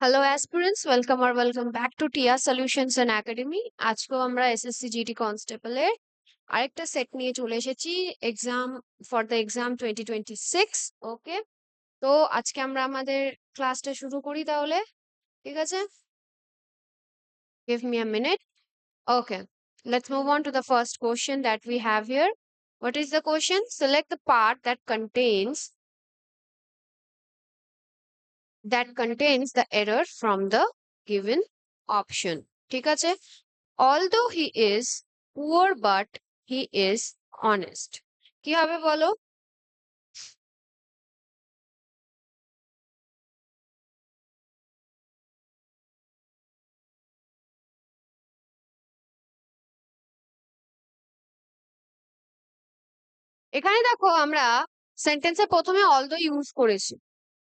Hello aspirants, welcome back to টিয়া solutions and academy. আজকেও আমরা এসএসসি জিডি কনস্টেবলের আরেকটা সেট নিয়ে চলে এসেছি এক্সাম ফর দ্য এক্সাম 2026। ওকে, তো আজকে আমরা আমাদের ক্লাসটা শুরু করি তাহলে। ঠিক আছে, give me a minute. Okay, let's move on to the first question that we have here. What is the question? Select the part that contains the error from the given option. ঠিক আছে, although he is poor but he is honest. কি হবে বলো? এখানে দেখো আমরা সেন্টেন্সে প্রথমে অলদো ইউজ করেছি,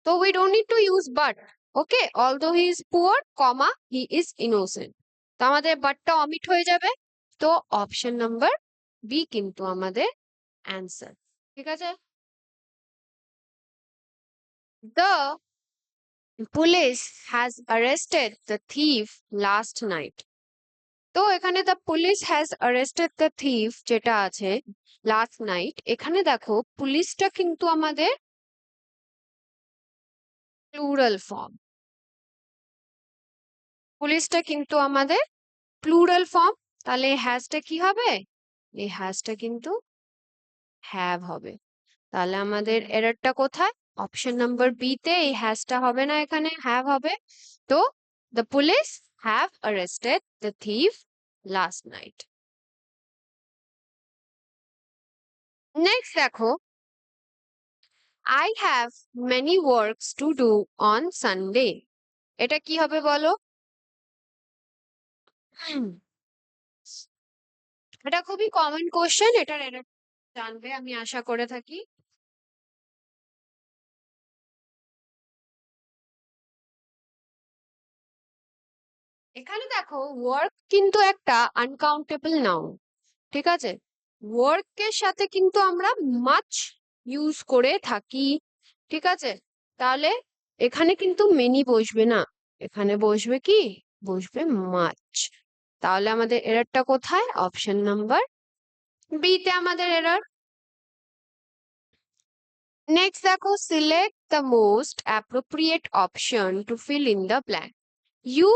তো we don't need to use but. Okay, although he is poor comma he is innocent, তো আমাদের বাটটা অমিট হয়ে যাবে। তো অপশন নাম্বার বি কিন্তু আমাদের অ্যান্সার। ঠিক আছে, the police has arrested the thief last night. তো এখানে the police has arrested the thief যেটা আছে লাস্ট নাইট, এখানে দেখো পুলিশটা কিন্তু আমাদের প্লুরাল ফর্ম। পুলিশটা কিন্তু আমাদের প্লুরাল ফর্ম, তাহলে এই হ্যাজটা কি হবে? এই হ্যাজটা কিন্তু হ্যাভ হবে। তাহলে আমাদের এররটা কোথায়? অপশন নাম্বার বি তে এই হ্যাজটা হবে না, এখানে হ্যাভ হবে। তো the police have arrested the thief last night. Next দেখো, I have many works to do on Sunday. এটা কি হবে বলো? এটা খুবই কমন কোশ্চেন, এটার এরর জানবে আমি আশা করে থাকি। এখানে দেখো ওয়ার্ক কিন্তু একটা আনকাউন্টেবল নাউন। ঠিক আছে, ওয়ার্কের সাথে কিন্তু আমরা মাচ ইউজ করে থাকি। ঠিক আছে, তাহলে এখানে কিন্তু মেনি বসবে না, এখানে বসবে কি? বসবে মাচ। তাহলে আমাদের এররটা কোথায়? অপশন নাম্বার বি তে আমাদের এরর। নেক্সট দেখো, select the most appropriate option to fill in the blank. You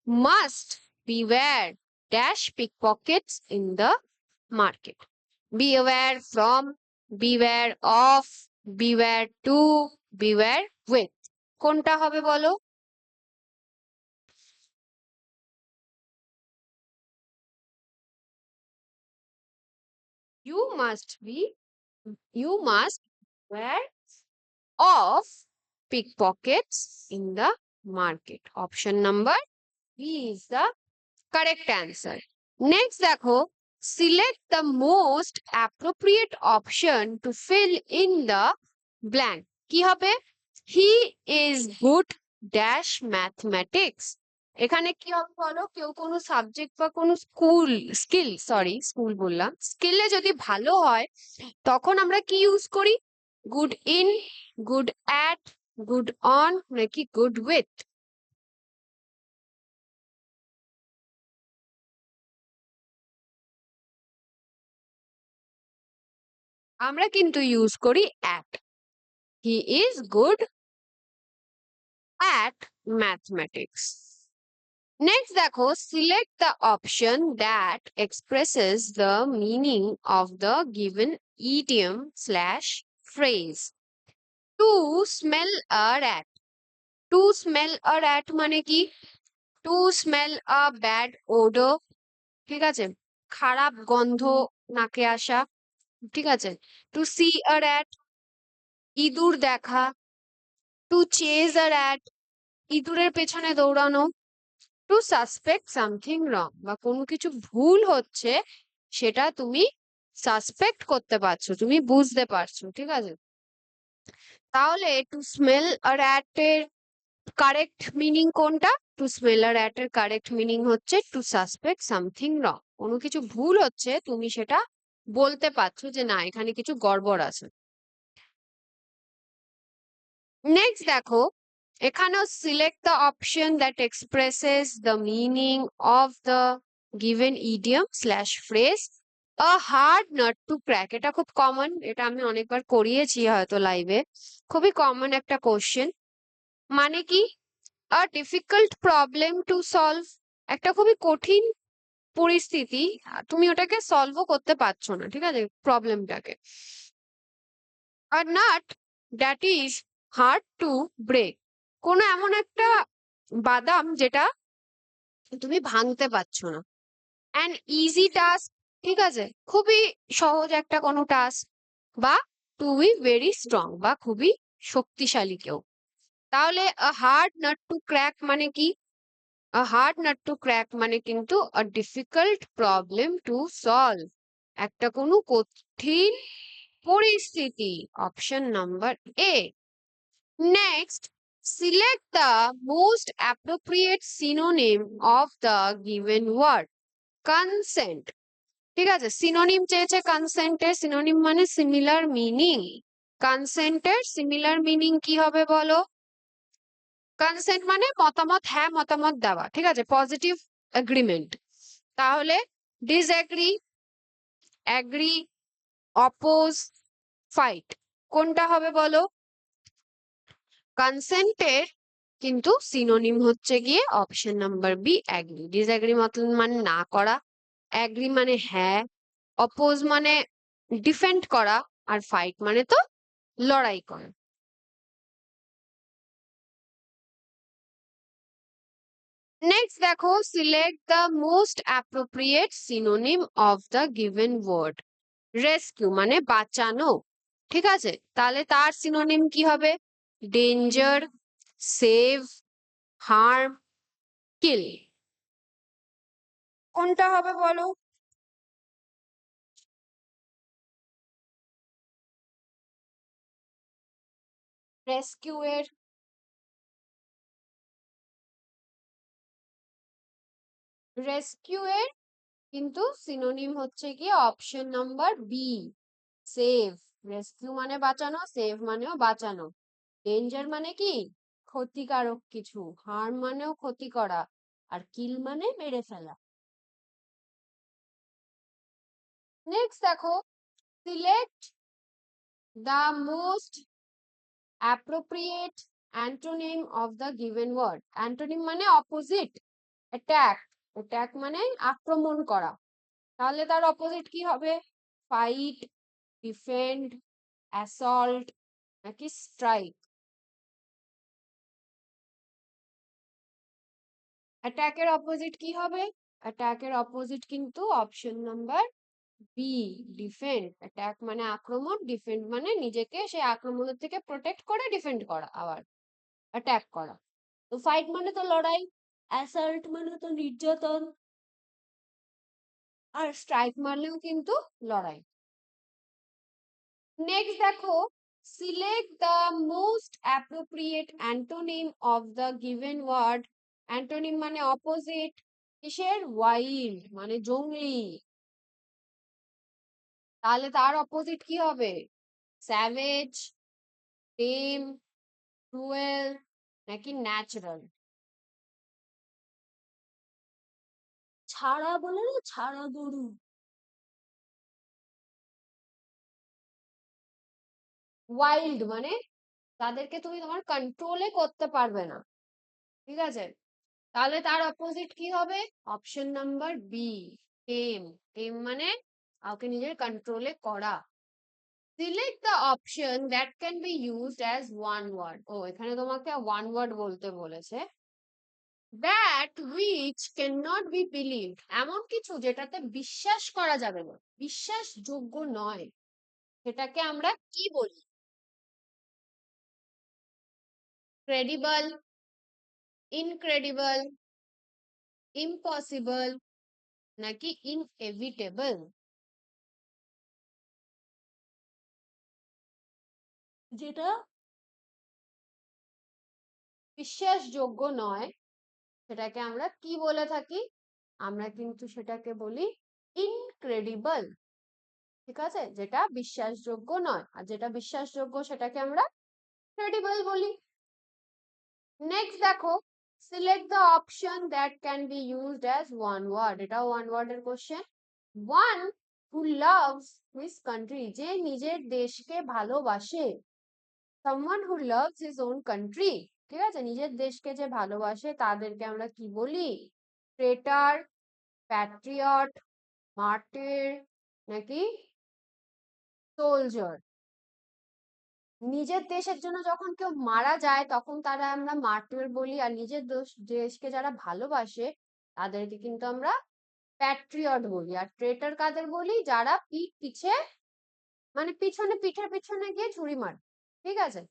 must beware dash pickpockets in the market. Beware from, beware of, beware to, beware with. কোনটা হবে বলো? You must be, you must beware of pickpockets in the market. Option number B is the correct answer. Next দেখো, select the most appropriate option to fill in the blank. কি হবে? He is good dash mathematics. এখানে কি হবে বলো? কেউ কোনো subject বা কোনো স্কুল বললাম, স্কিলে যদি ভালো হয় তখন আমরা কি ইউজ করি? Good in, good at, good on, নাকি গুড উইথ? আমরা কিন্তু ইউজ করি at. He is good at mathematics. Next দেখো, select the option that expresses the meaning of the given idiom slash phrase. To smell a rat. To smell a rat মানে কি? To smell a bad odor. ঠিক আছে, খারাপ গন্ধ নাকে আসা। ঠিক আছে, to see a rat, ইঁদুর দেখা। To chase a rat, ইঁদুরের পেছনে দৌড়ানো। টু সাসপেক্ট সামথিং রং, বা কোনো কিছু ভুল হচ্ছে সেটা তুমি সাসপেক্ট করতে পারছো, তুমি বুঝতে পারছো। ঠিক আছে, তাহলে টু স্মেল আ র্যাটের কারেক্ট মিনিং কোনটা? টু স্মেল আ র্যাটের কারেক্ট মিনিং হচ্ছে টু সাসপেক্ট সামথিং রং। কোনো কিছু ভুল হচ্ছে, তুমি সেটা বলতে পারছো যে না, এখানে কিছু গড়বড় আছে। নেক্সট দেখো, এখানেও select the option that expresses the meaning of the given idiom slash phrase a hard nut two crack. এটা খুব কমন, এটা আমি অনেকবার করিয়েছি হয়তো লাইভে। খুবই কমন একটা কোশ্চেন। মানে কি? আ ডিফিকাল্ট প্রবলেম টু সলভ। একটা খুবই কঠিন পরিস্থিতি, তুমি ওটাকে সলভও করতে পারছো না, ঠিক আছে, প্রবলেমটাকে। আর nut that is hard to break. কোনো এমন একটা বাদাম যেটা তুমি ভাঙতে পারছো না। অ্যান ইজি টাস্ক, ঠিক আছে, খুবই সহজ একটা কোনো টাস্ক, বা টু বি ভেরি স্ট্রং, বা খুবই শক্তিশালী কেউ। তাহলে আ হার্ড নাট টু ক্র্যাক মানে কি? আ হার্ড নাট টু ক্র্যাক মানে কিন্তু আ ডিফিকাল্ট প্রবলেম টু সলভ, একটা কোনো কঠিন পরিস্থিতি। Option number A. Next, select the most appropriate synonym of the given word. Consent. ঠিক আছে, সিনোনিম চেয়েছে কনসেন্টের। সিনোনিম মানে সিমিলার মিনিং। কনসেন্টের সিমিলার মিনিং কি হবে বলো? কনসেন্ট মানে মতামত, হ্যাঁ মতামত দেওয়া, ঠিক আছে, পজিটিভ এগ্রিমেন্ট। তাহলে ডিসএগ্রি, অ্যাগ্রি, অপোজ, ফাইট, কোনটা হবে বলো? কনসেন্টের কিন্তু সিনোনিম হচ্ছে গিয়ে option number B, agree. Disagree মানে না করা, অ্যাগ্রি মানে হ্যাঁ, অপোজ মানে ডিফেন্ড করা, আর ফাইট মানে তো লড়াই করা। নেক্সট দেখো, select the most appropriate synonym of the given word. Rescue মানে বাঁচানো, ঠিক আছে, তাহলে তার সিনোনিম কি হবে? ডেঞ্জার, সেভ, হার্ম, কিল, কোনটা হবে বলো? রেস্কিউ এর রেস্কিউ এর কিন্তু সিনোনিম হচ্ছে কি option number B, save. Rescue মানে বাঁচানো, সেভ মানেও বাঁচানো। ডেঞ্জার মানে কি? ক্ষতিকারক কিছু। হার্ম মানেও ক্ষতি করা। আর কিল মানে মেরে ফেলা। নেক্সট দেখো, select the most appropriate antonym of the given word. Antonym মানে অপোজিট। অ্যাটাক, অ্যাটাক মানে আক্রমণ করা। তাহলে তার অপোজিট কি হবে? ফাইট, ডিফেন্ড, অ্যাসল্ট, নাকি স্ট্রাইক? অ্যাটাকের অপোজিট কি হবে? অ্যাটাকের অপোজিট কিন্তু option number B, defend. Attack মানে আক্রমণ, ডিফেন্ড মানে নিজেকে সেই আক্রমণের থেকে প্রোটেক্ট করে ডিফেন্ড করা, আবার অ্যাটাক করা। তো ফাইট মানে তো লড়াই, অ্যাসল্ট মানে তো নির্যাতন, আর স্ট্রাইক মারলেও কিন্তু লড়াই। নেক্সট দেখো, select the most appropriate antonym of the given word. Antonym মানে অপোজিট কিসের? ওয়াইল্ড মানে জংলি। তাহলে তার অপোজিট কি হবে? স্যাভেজ, টেম, ক্রুয়েল, নাকি ন্যাচারাল? ছাড়া বলে না, ছাড়া গরু। ওয়াইল্ড মানে তাদেরকে তুমি তোমার কন্ট্রোলে করতে পারবে না, ঠিক আছে। তাহলে তার অপোজিট কি হবে? অপশন নাম্বার বি, টেম। টেম মানে কাউকে নিজের কন্ট্রোলে করা। Select the option that can be used as one word. ও, এখানে তোমাকে ওয়ান ওয়ার্ড বলতে বলেছে। That which can not be believed, এমন কিছু যেটাতে বিশ্বাস করা যাবে না, বিশ্বাসযোগ্য নয়, সেটাকে আমরা কি বলি? ক্রেডিবল, ইনক্রেডিবল, ইম্পসিবল, নাকি ইনএভিটেবল? যেটা বিশ্বাসযোগ্য নয় সেটাকে আমরা কি বলে থাকি? আমরা কিন্তু সেটাকে বলি ইনক্রেডিবল, ঠিক আছে, যেটা বিশ্বাসযোগ্য নয়। আর যেটা বিশ্বাসযোগ্য সেটাকে আমরা ক্রেডিবল বলি। নেক্সট দেখো, select the option that can be used as one word. এটা ওয়ান ওয়ার্ডের question. One who loves his country, যে নিজের দেশকে ভালোবাসে। Someone who loves his own country, ঠিক আছে, নিজের দেশকে যে ভালোবাসে তাদেরকে আমরা কি বলি? ট্রেটার, প্যাট্রিয়ট, মার্টির, নাকি সোলজার। নিজের দেশের জন্য যখন কেউ মারা যায় তখন তারা আমরা মার্টির বলি, আর নিজের দেশকে যারা ভালোবাসে তাদেরকে কিন্তু আমরা প্যাট্রিয়ট বলি। আর ট্রেটার কাদের বলি? যারা পিঠ পিছে, মানে পিছনে, পিঠের পিছনে গিয়ে ছুরি মারে, ঠিক আছে।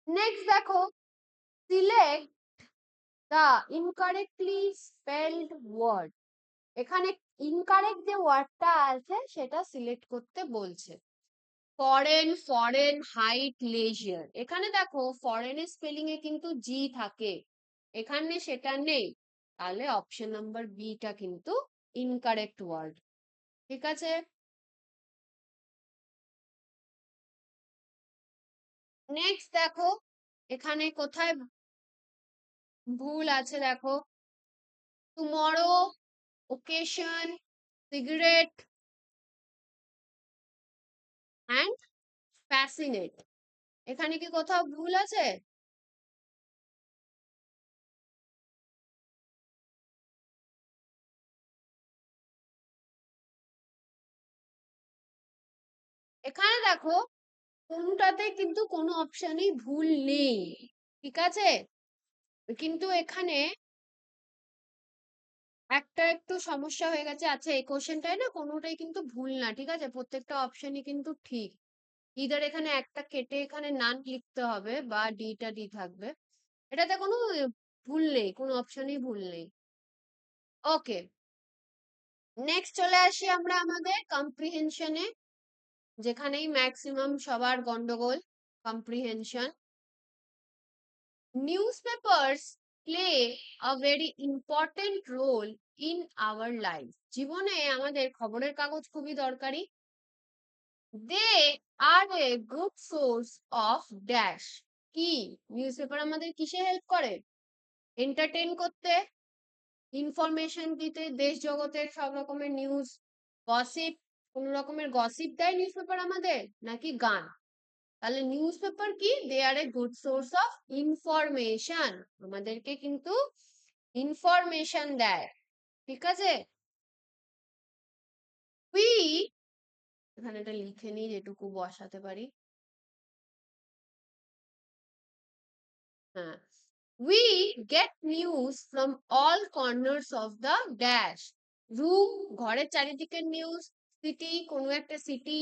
নেক্সট দেখো, select the incorrectly spelled word. এখানে ইনকারেক্ট যে ওয়ার্ডটা আছে সেটা সিলেক্ট করতে বলছে। Foreign, foreign, height, leisure. এখানে দেখো ফরেনের স্পেলিং এ কিন্তু জি থাকে, এখানে সেটা নেই, তাহলে অপশন নাম্বার বিটা কিন্তু ইনকারেক্ট ওয়ার্ড, ঠিক আছে। নেক্সট দেখো, এখানে কোথায় ভুল আছে দেখো। Tomorrow, occasion, cigarette and fascinate, এখানে কি কোথাও ভুল আছে? এখানে দেখো কোনটাতে কিন্তু কোনো অপশনই ভুল নেই, ঠিক আছে। কিন্তু এখানে একটা একটু সমস্যা হয়ে গেছে। আচ্ছা, এই কোশ্চেনটাই না কোনোটাই কিন্তু ভুল না, ঠিক আছে, প্রত্যেকটা অপশনই কিন্তু ঠিক। ইদার এখানে একটা কেটে এখানে নান লিখতে হবে, বা ডিটা ডি থাকবে। এটাতে কোনো ভুল নেই, কোনো অপশনই ভুল নেই। ওকে, নেক্সট চলে আসি আমরা আমাদের কম্প্রিহেনশনে, যেখানেই ম্যাক্সিমাম সবার গন্ডগোল। Comprehension. Newspapers play a very important role in our life. জীবনে আমাদের খবরের কাগজ খুবই দরকারি। They are a good source of dash. কি নিউজপেপার আমাদের কিসে হেল্প করে? এন্টারটেইন করতে, ইনফরমেশন দিতে, দেশ জগতের সব রকমের নিউজ, গসিপ, কোন রকমের গসিপ দেয় নিউজপেপার আমাদের, নাকি গান? তাহলে নিউজ পেপার কি? They are a good source of information, আমাদেরকে কিন্তু ইনফরমেশন দেয়, ঠিক আছে। উই, এখানে এটা লিখে নিই যেটুকু বসাতে পারি। হ্যাঁ, we get news from all corners of the dash. Room, ঘরের চারিদিকের নিউজ। সিটি, কোনো একটা সিটি।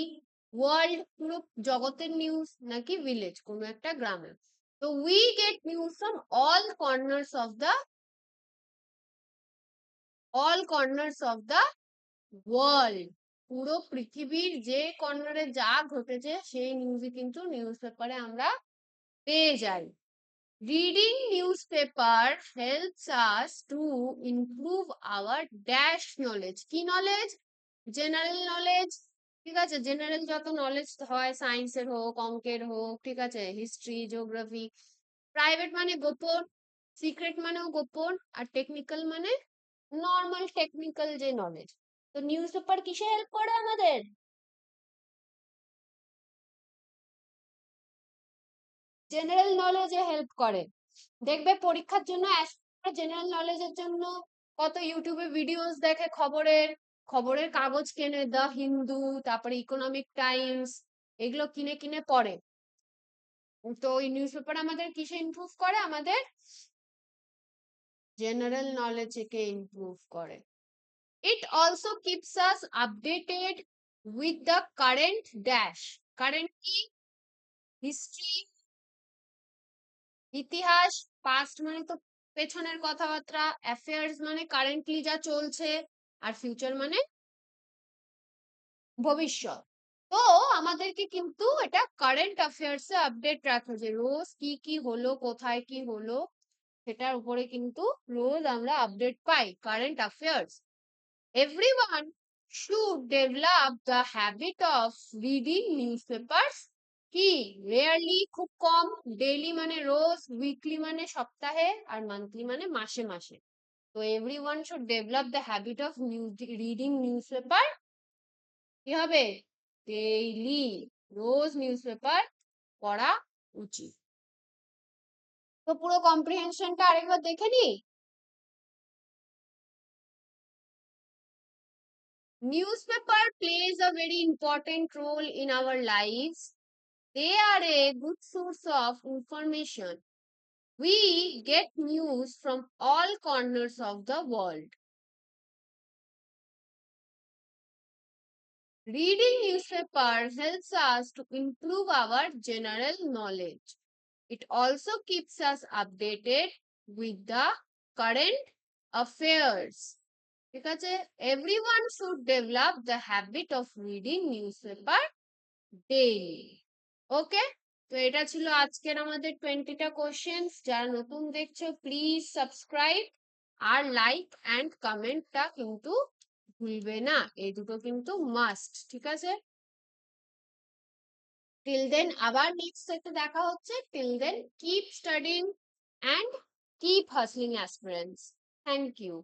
ওয়ার্ল্ড, পুরো জগতের নিউজ, নাকি ভিলেজ, কোনো একটা গ্রামে। তো we get news from all corners of the world. পুরো পৃথিবীর যে কর্নারে যা ঘটেছে সেই নিউজই কিন্তু নিউজ পেপারে আমরা পেয়ে যাই। Reading news paper helps us to improve hour dash knowledge. কি নলেজ? জেনারেল নলেজ, ঠিক আছে। জেনারেল যত নলেজ হয়, সায়েন্সের হোক, অঙ্কের হোক, ঠিক আছে, হিস্ট্রি, জিওগ্রাফি। প্রাইভেট মানে গোপন, সিক্রেট মানেও গোপন, আর টেকনিক্যাল মানে নর্মাল টেকনিক্যাল যে নলেজ। তো নিউজ পেপার কিসে হেল্প করে আমাদের? জেনারেল নলেজে হেল্প করে। দেখবে পরীক্ষার জন্য জেনারেল নলেজের জন্য কত ইউটিউবে ভিডিওস দেখে, খবরের খবরের কাগজ কেনে, দ্য হিন্দু, তারপরে ইকোনমিক টাইমস, এগুলো কিনে কিনে পড়ে। তো ওই নিউজ পেপার আমাদের কিসে ইমপ্রুভ করে? আমাদের জেনারেল নলেজকে ইমপ্রুভ করে। It also keeps us updated with the current dash. Current কি? হিস্ট্রি, ইতিহাস। পাস্ট মানে তো পেছনের কথাবার্তা। অ্যাফেয়ার্স মানে কারেন্টলি যা চলছে। আর ফিউচার মানে ভবিষ্যৎ। তো আমাদেরকে কিন্তু এটা কারেন্ট অ্যাফেয়ার্স এ আপডেট রাখে, যে রোজ কি কি হলো, কোথায় কি হলো, সেটার উপরে কিন্তু রোজ আমরা update pi, current affairs. Everyone should develop the habit of reading newspapers কি রেয়ারলি খুব কম, ডেইলি মানে রোজ, উইকলি মানে সপ্তাহে, আর মান্থলি মানে মাসে মাসে। তো everyone should develop the habit of reading news paper. কি হবে? ডেইলি, রোজ নিউজ পেপার পড়া উচিত। তো পুরো কম্প্রিহেনশনটা আরেকবার দেখে নি। Newspaper plays a very important role in our lives. They are a good source of information. We get news from all corners of the world. Reading newspaper helps us to improve our general knowledge. It also keeps us updated with the current affairs. ঠিক আছে, everyone should develop the habit of reading newspaper daily. ওকে, তো এটা ছিল আজকের আমাদের 20টা questions. যারা নতুন দেখছো প্লিজ সাবস্ক্রাইব আর লাইক অ্যান্ড কমেন্টটা কিন্তু ভুলবে না, এই দুটো কিন্তু মাস্ট। ঠিক আছে, টিল দেন আবার নেক্সট সেটে দেখা হচ্ছে। Till then keep studying and keep hustling aspirants. Thank you.